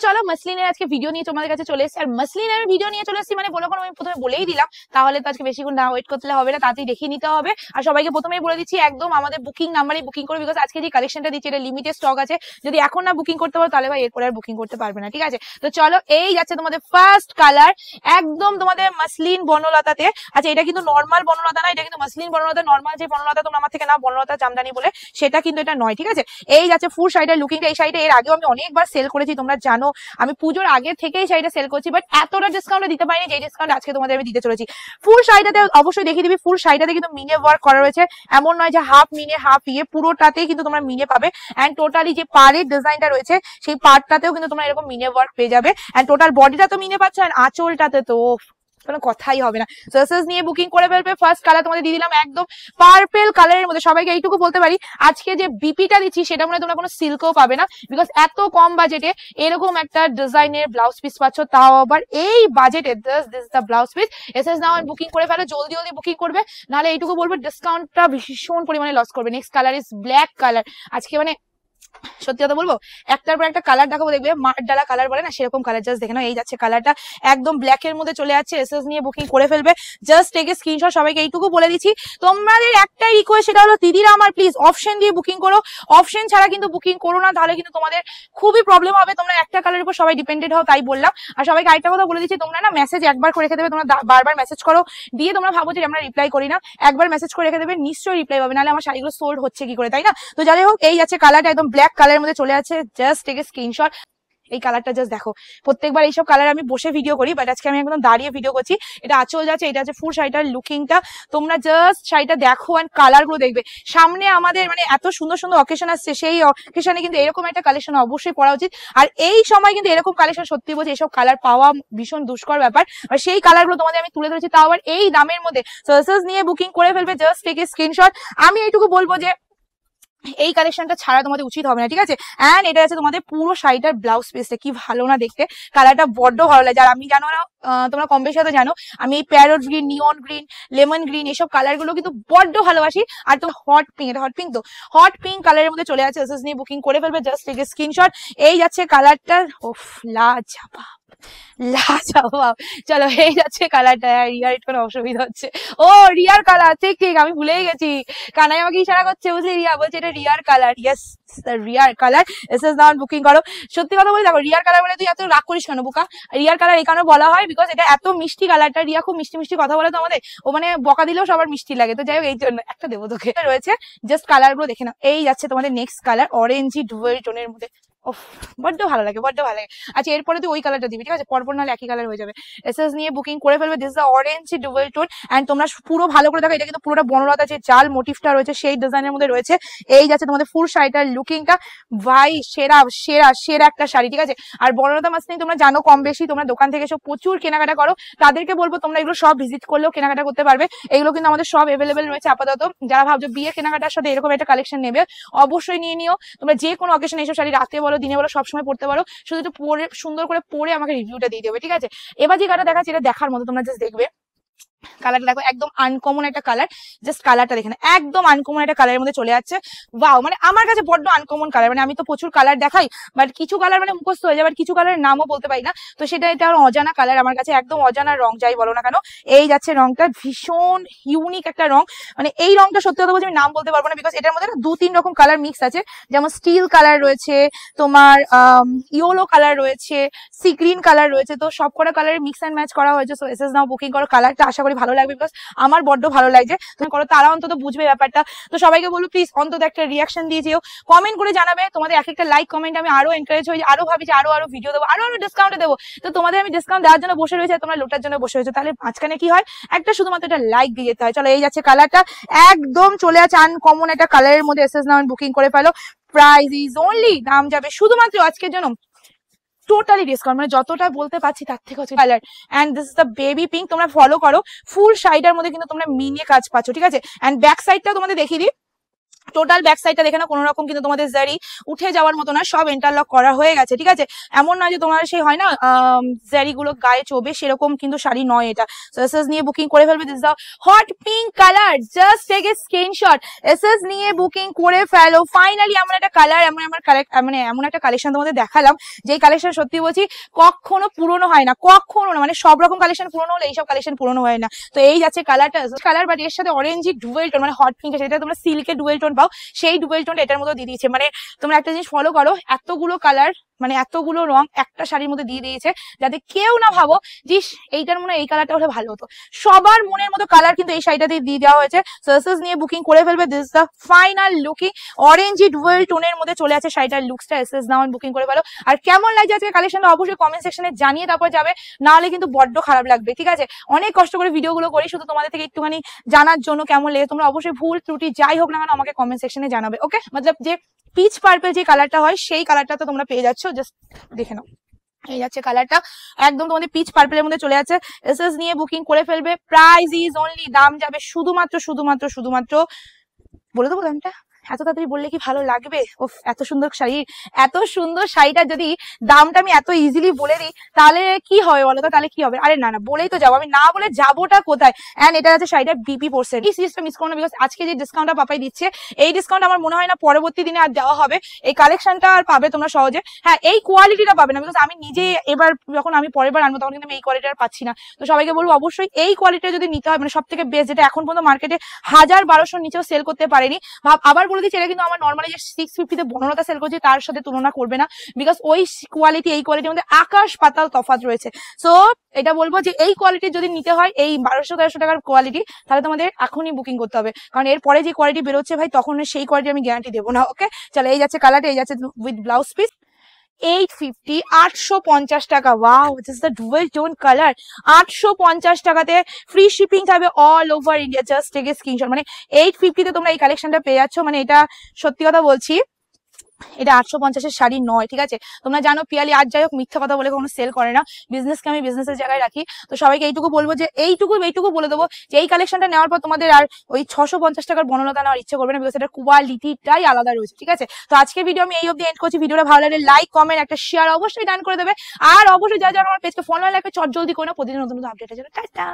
চলো মসলিনের আজকে ভিডিও নিয়ে তোমাদের কাছে চলে এসেছি। আর মসলিনের ভিডিও নিয়ে চলে এসেছি মানে বলো কোনো, আমি প্রথমে বলেই দিলাম, তাহলে তো আজকে বেশিক্ষণ না ওয়েট করতে হবে না, তাড়াতাড়ি দেখিয়ে নিতে হবে। আর সবাইকে প্রথমেই বলে দিচ্ছি একদম আমাদের বুকিং নাম্বারে বুকিং করো, বিকজ আজকে যে কালেকশনটা দিচ্ছি এটা লিমিটেড স্টক আছে। যদি এখন না বুকিং করতে পারো তাহলে ভাই এরপরে আর বুকিং করতে পারবে না, ঠিক আছে? তো চলো, এই যাচ্ছে তোমাদের ফার্স্ট কালার, একদম তোমাদের মসলিন বনলতাতে। আচ্ছা, এটা কিন্তু নর্মাল বনলতা না, এটা কিন্তু মসলিন বনলতা। নর্মাল যে বনলতা তোমরা আমার থেকে না বনলতা জামদানি বলে, সেটা কিন্তু এটা নয়, ঠিক আছে? এই যাচ্ছে ফুল শাড়িটার লুকিংটা। এই শাড়িটা এর আগেও আমি অনেকবার সেল করেছি, তোমরা জানো আমি পুজোর আগে থেকেই শাড়িটা সেল করছি, বাট এতটা ডিসকাউন্ট দিতে পারিনি যে ডিসকাউন্ট আজকে তোমাদের আমি দিতে চলেছি। ফুল শাড়িটাতে অবশ্যই দেখিয়ে দিবি, ফুল শাড়িটাতে কিন্তু মিনে ওয়ার্ক করা রয়েছে, এমন নয় যে হাফ মিনে হাফ ইয়ে, পুরোটাতেই কিন্তু তোমরা মিনে পাবে। এন্ড টোটালি যে পাড়ের ডিজাইনটা রয়েছে সেই পাড়টাতেও কিন্তু তোমরা এরকম মিনে ওয়ার্ক পেয়ে যাবে। এন্ড টোটাল বডিটা তো মিনে পাচ্ছ, আর আঁচলটাতে তো কোনো কথাই হবে না। সার্সেস নিয়ে বুকিং করে ফেলবে। ফার্স্ট কালার তোমাদের দিয়ে দিলাম একদম পার্পেল কালারের মধ্যে। সবাইকে এইটুকু বলতে পারি, আজকে যে বিপিটা দিচ্ছি সেটা মনে তোমরা কোনো সিল্কও পাবে না, বিকজ এত কম বাজেটে এরকম একটা ডিজাইনের ব্লাউজ পিস পাচ্ছ, তাও আবার এই বাজেটে। This the blouse piece. SS now booking করে ফেলো, জলদি জলদি বুকিং করবে, নাহলে এইটুকু বলবো ডিসকাউন্টটা ভীষণ পরিমাণে লস করবে। Next colour is black colour. আজকে মানে সত্যি কথা বলবো, একটার পর একটা কালার দেখাবো, দেখবে মার ডালা কালার বলে না, সেরকম কালার। জাস্ট দেখে নাও, এই যাচ্ছে কালারটা, একদম ব্ল্যাক এর মধ্যে চলে যাচ্ছে। এসএস নিয়ে বুকিং করে ফেলবে, জাস্ট টেক এ স্ক্রিনশট। সবাইকে এইটুকু বলে দিচ্ছি, তোমাদের একটাই রিকোয়েস্ট, সেটা হলো দিদিরা আমার প্লিজ অপশন দিয়ে বুকিং করো। অপশন ছাড়া কিন্তু বুকিং করো না, তাহলে কিন্তু তোমাদের খুবই প্রবলেম হবে। তোমরা একটা কালারের উপর সবাই ডিপেন্ডেন্ট হও, তাই বললাম। আর সবাইকে আরেকটা কথা বলে দিচ্ছি, তোমরা না মেসেজ একবার করে রেখে দেবে, তোমরা বারবার মেসেজ করো, দিয়ে তোমরা ভাবো যে আমরা রিপ্লাই করি না। একবার মেসেজ করে রেখে দেবে, নিশ্চয়ই রিপ্লাই পাবে, নাহলে আমার শাড়িগুলো সোল্ড হচ্ছে কি করে, তাই না? তো যাই হোক, এই যাচ্ছে কালারটা, একদম ব্ল্যাক কালারের মধ্যে চলে আছে। Just take a screenshot. এই কালারটা জাস্ট দেখো, প্রত্যেকবার এইসব কালার আমি বসে ভিডিও করি, বাট আজকে আমি একদম দাঁড়িয়ে ভিডিও করছি। এটা আঁচল যাচ্ছে, এটা আছে ফুল শাড়িটার লুকিংটা। তোমরা জাস্ট শাড়িটা দেখো এন্ড কালার গুলো দেখবে। সামনে আমাদের মানে এত সুন্দর সুন্দর অকেশন আসছে, সেই অকেশনে কিন্তু এরকম একটা কালেকশন অবশ্যই পরা উচিত। আর এই সময় কিন্তু এরকম কালেকশন সত্যি বলছি এইসব কালার পাওয়া ভীষণ দুষ্কর ব্যাপার, আর সেই কালার গুলো তোমাদের আমি তুলে ধরেছি, তাও আবার এই দামের মধ্যে। সার্সেস নিয়ে বুকিং করে ফেলবে, জাস্ট টেক এ স্ক্রিনশট। আমি এইটুকু বলবো যে এই কালেকশনটা ছাড়া তোমাদের উচিত হবে না, ঠিক আছে? এন্ড এটা আছে তোমাদের পুরো শাড়িটার ব্লাউজ পিসটা, কি ভালো না দেখতে, কালারটা বড্ড ভালো লাগে। আর আমি জানো না, তোমরা কম বেশি হয়তো জানো, আমি এই প্যারট গ্রিন, নিয়ন গ্রিন, লেমন গ্রিন এইসব কালার গুলো কিন্তু বড্ড ভালোবাসি। আর তো হট পিঙ্ক, এটা হট পিঙ্ক, তো হট পিঙ্ক কালারের মধ্যে চলে আছে। এসএস নিয়ে বুকিং করে ফেলবে, জাস্ট টেক এ স্ক্রিনশট। এই যাচ্ছে কালারটা, ওফ লাজবাব লাজবাব। চলো, এই যাচ্ছে কালারটা। রিয়ার একটু অসুবিধা হচ্ছে, ও রিয়ার কালার, ঠিক ঠিক আমি ভুলেই গেছি। কানাই আমাকে ইশারা করছে, বুঝলি, রিয়া বলছে এটা রিয়ার কালার। ইয়েস, রিয়ার কালার। এসএস নাও বুকিং করো। সত্যি কথা বলি, দেখো রিয়ার কালার বলে তুই এত রাগ করিস কেন বুকা? রিয়ার কালার এই কারণে বলা হয় বিকজ এটা এত মিষ্টি কালারটা। রিয়া খুব মিষ্টি মিষ্টি কথা বলে তো আমাদের, ও মানে বকা দিলেও সবার মিষ্টি লাগে। তো যাই হোক, এই জন্য একটা দেবো তোকে। রয়েছে জাস্ট কালার গুলো দেখে নাও। এই যাচ্ছে তোমাদের নেক্সট কালার, অরেঞ্জি ডুয়েল টোনের মধ্যে। ওফ, বড্ড ভালো লাগে, বড্ড ভালো লাগে। আচ্ছা, এরপরে তুই ওই কালারটা দিবি, ঠিক আছে? পরপর নাহলে একই কালার হয়ে যাবে। এসএস নিয়ে বুকিং করে ফেলবে। This the orange dual tone. And তোমরা পুরো ভালো করে দেখো, এটা কিন্তু পুরোটা বনলতা যে জাল মোটিভটা রয়েছে সেই ডিজাইনের মধ্যে রয়েছে। এই যাচ্ছে তোমাদের ফুল শাড়িটার লুকিংটা। ভাই সেরা সেরা সেরা একটা শাড়ি, ঠিক আছে? আর বনলতা মাসলিন তোমরা জানো কম বেশি, তোমরা দোকান থেকে সব প্রচুর কেনাকাটা করো, তাদেরকে বলবো তোমরা এগুলো সব ভিজিট করলেও কেনাকাটা করতে পারবে। এগুলো কিন্তু আমাদের সব এভেলেবেল রয়েছে আপাতত। যারা ভাবছো বিয়ে কেনাকাটার সাথে এরকম একটা কালেকশন নেবে, অবশ্যই নিয়ে নিও। তোমরা যে কোনো অকেশনে এইসব শাড়ি রাতে বলো দিনে বলো সবসময় পড়তে পারো, শুধু একটু পরে সুন্দর করে পরে আমাকে রিভিউটা দিয়ে দেবে, ঠিক আছে? এবার যে কালারটা দেখাচ্ছি এটা দেখার মতো, তোমরা জাস্ট দেখবে কালারটা দেখো, একদম আনকমন একটা কালার। জাস্ট কালারটা দেখে না, একদম আনকমন একটা কালারের মধ্যে চলে যাচ্ছে। ওয়াও, মানে আমার কাছে বড্ড আনকমন কালার। মানে আমি তো প্রচুর কালার দেখাই, বাট কিছু কালার মানে মুখস্থ হয়ে যায়, বাট কিছু কালারের নামও বলতে পারি না। তো সেটা এটা অজানা কালার আমার কাছে, একদম অজানা রং যাই বলো না কেন। এই যাচ্ছে রংটা, ভীষণ ইউনিক একটা রং। মানে এই রংটা সত্যি কথা বলছি আমি নাম বলতে পারবো না, বিকজ এটার মধ্যে না 2-3 রকম কালার মিক্স আছে। যেমন স্টিল কালার রয়েছে, তোমার ইয়েলো কালার রয়েছে, সি গ্রিন কালার রয়েছে। তো সব কটা কালারের মিক্স অ্যান্ড ম্যাচ করা হয়েছে। সো এসএস নাও বুকিং করো। কালারটা আশা করি ভালো লাগবে, বিকজ আমার বড্ড ভালো লাগছে। তুমি করো, তারা অন্তত বুঝবে ব্যাপারটা। তো সবাইকে বলবো প্লিজ অন্তত একটা রিয়াকশন দিয়ে যেও, কমেন্ট করে জানাবে। তোমাদের এক একটা লাইক কমেন্ট আমি আরো এনকারেজ হয়ে, আরো ভাবি যে আরো আরো ভিডিও দেবো, আরো আরো ডিসকাউন্টে দেবো। তো তোমাদের আমি ডিসকাউন্ট দেওয়ার জন্য বসে রয়েছে, তোমরা লোটার জন্য বসে রয়েছে, তাহলে মাঝখানে কি হয়, একটা শুধুমাত্র একটা লাইক দিয়ে যেতে হয়। চলো, এই যাচ্ছে কালারটা, একদম চলে আছে আনকমন একটা কালারের মধ্যে। এসএস নাও বুকিং করে ফেলো। প্রাইস ইজ অনলি, দাম যাবে শুধুমাত্র আজকের জন্য টোটালি ডিসকাউন্ট, মানে যতটা বলতে পারছি তার থেকে হচ্ছে colour. And this is the baby pink. তোমরা ফলো করো, ফুল শাড়িটার মধ্যে কিন্তু তোমরা মিনে কাজ পাচ্ছ, ঠিক আছে? এন্ড ব্যাক সাইডটাও তোমাদের দেখিয়ে দিই। টোটাল ব্যাক সাইডটা দেখে না কোনো রকম কিন্তু তোমাদের জারি উঠে যাওয়ার মতো না, সব ইন্টারলক করা হয়ে গেছে, ঠিক আছে। এমন নয় যে তোমার সেই হয় না জারি গুলো গায়ে চোবে, সেরকম কিন্তু শাড়ি নয় এটা। এসএস নিয়ে বুকিং করে ফেলবে। This the hot pink colour, just take a screenshot. SS নিয়ে বুকিং করে ফেলো। ফাইনালি এমন একটা কালার, এমন একটা কালেকশন তোমাদের দেখালাম, যেই কালেকশন সত্যি বলছি কখনো পুরনো হয় না, কখনো না। মানে সব রকম কালেকশন পুরনো হলে এইসব কালেকশন পুরনো হয় না। তো এই যাচ্ছে কালারটা, কালার বাট এর সাথে অরেঞ্জি ডুয়েল টোন, মানে হট পিঙ্ক, সেটা তোমরা সিল্কের ডুয়েল টোন পাও, সেই ডুয়েল টোন এটার মধ্যে দিয়ে দিয়েছে। মানে তোমরা একটা জিনিস ফলো করো, এতগুলো কালার মানে এতগুলো রং একটা শাড়ির মধ্যে দিয়ে দিয়েছে, যাতে কেউ না ভাবো যে এইটার মনে এই কালারটা হলে ভালো হতো। সবার মনের মতো কালার কিন্তু এই শাড়িটাতে দিয়ে দেওয়া হয়েছে। সার্সেস নিয়ে বুকিং করে ফেলবে। This the final looking, orangey dual টোনের মধ্যে চলে আছে শাড়িটার লুকসটা। এসএস নাও বুকিং করে ফেলো। আর কেমন লাগছে আজকে কালেকশনটা অবশ্যই কমেন্ট সেকশনে জানিয়ে তারপর যাবে, না হলে কিন্তু বড্ড খারাপ লাগবে, ঠিক আছে। অনেক কষ্ট করে ভিডিওগুলো করি শুধু তোমাদের থেকে একটুখানি জানার জন্য কেমন লেগে। তোমরা অবশ্যই ভুল ত্রুটি যাই হোক না কেন আমাকে কমেন্ট সেকশনে জানাবে, ওকে। মতলব যে পিচ পার্পল যে কালারটা হয় সেই কালারটা তো তোমরা পেয়ে যাচ্ছ, জাস্ট দেখে নাও। এই যাচ্ছে কালারটা, একদম তোমাদের পিচ পার্পলের মধ্যে চলে যাচ্ছে। এসএস নিয়ে বুকিং করে ফেলবে। প্রাইস ইজ অনলি, দাম যাবে শুধুমাত্র বলে দেবো দামটা, এত তাড়াতাড়ি বললে কি ভালো লাগবে? ও এত সুন্দর শাড়ি, এত সুন্দর শাড়িটা যদি দামটা আমি এত ইজিলি বলে দিই তাহলে কি হবে বলো তো? তাহলে কি হবে? আরে না বলেই তো যাবো, আমি না বলে যাবোটা কোথায়? এন্ড এটা আছে শাড়িটার BP%। এই সিরিজটা মিস করো না, বিকজ আজকে যে ডিসকাউন্টটা পাপাই দিচ্ছে, এই ডিসকাউন্ট আমার মনে হয় না পরবর্তী দিনে আর দেওয়া হবে। এই কালেকশনটা আর পাবে তোমরা সহজে, হ্যাঁ এই কোয়ালিটিটা পাবে না, বিকজ আমি নিজে এবার যখন আমি পরের বার আনবো তখন কিন্তু আমি এই কোয়ালিটি আর পাচ্ছি না। তো সবাইকে বলবো অবশ্যই এই কোয়ালিটিটা যদি নিতে হয়, মানে সব থেকে বেস্ট, যেটা এখন পর্যন্ত মার্কেটে 1000-1200 নিচেও সেল করতে পারেনি। আবার বলে দিচ্ছি, এটা কিন্তু আমার নর্মালি যে 650 তে বনলতা সেল করছি তার সাথে তুলনা করবে না, বিকজ ওই কোয়ালিটি এই কোয়ালিটির মধ্যে আকাশ পাতাল তফাৎ রয়েছে। সো এটা বলবো যে এই কোয়ালিটি যদি নিতে হয়, এই 1200-1300 টাকার কোয়ালিটি, তাহলে তোমাদের এখনই বুকিং করতে হবে, কারণ এরপরে যে কোয়ালিটি বেরোচ্ছে ভাই, তখন সেই কোয়ালিটি আমি গ্যারান্টি দেবো না, ওকে। চলো এই যাচ্ছে কালারটা, এই যাচ্ছে উইথ ব্লাউজ পিস। 850, 850 টাকা। Wow, this is the dual tone colour. 850 টাকাতে ফ্রি শিপিং থাকবে all over India. Just take a screenshot. মানে 850 তে তোমরা এই কালেকশনটা পেয়ে যাচ্ছ। মানে এটা সত্যি কথা বলছি, এটা 850-এর শাড়ি নয়, ঠিক আছে। তোমরা জানো পিয়ালি আজ যাই হোক মিথ্যা কথা বলে কোনো সেল করে না, বিজনেসকে আমি বিজনেসের জায়গায় রাখি। তো সবাইকে এইটুকু বলবো যে এইটুকু বলে দেবো যে এই কালেকশনটা নেওয়ার পর তোমাদের আর ওই 650 টাকার বনলতা নেওয়ার ইচ্ছে করবে না, বিকজ এটার কোয়ালিটিটাই আলাদা রয়েছে, ঠিক আছে। তো আজকের ভিডিও আমি এই অবধি এন্ড করছি। ভিডিওটা ভালো লাগলে লাইক, কমেন্ট, একটা শেয়ার অবশ্যই ডান করে দেবে। আর অবশ্যই যারা আমার পেজকে ফলো লাইক চট জলদি করে না, প্রতিদিন নতুন আপডেট আছে। টাটা।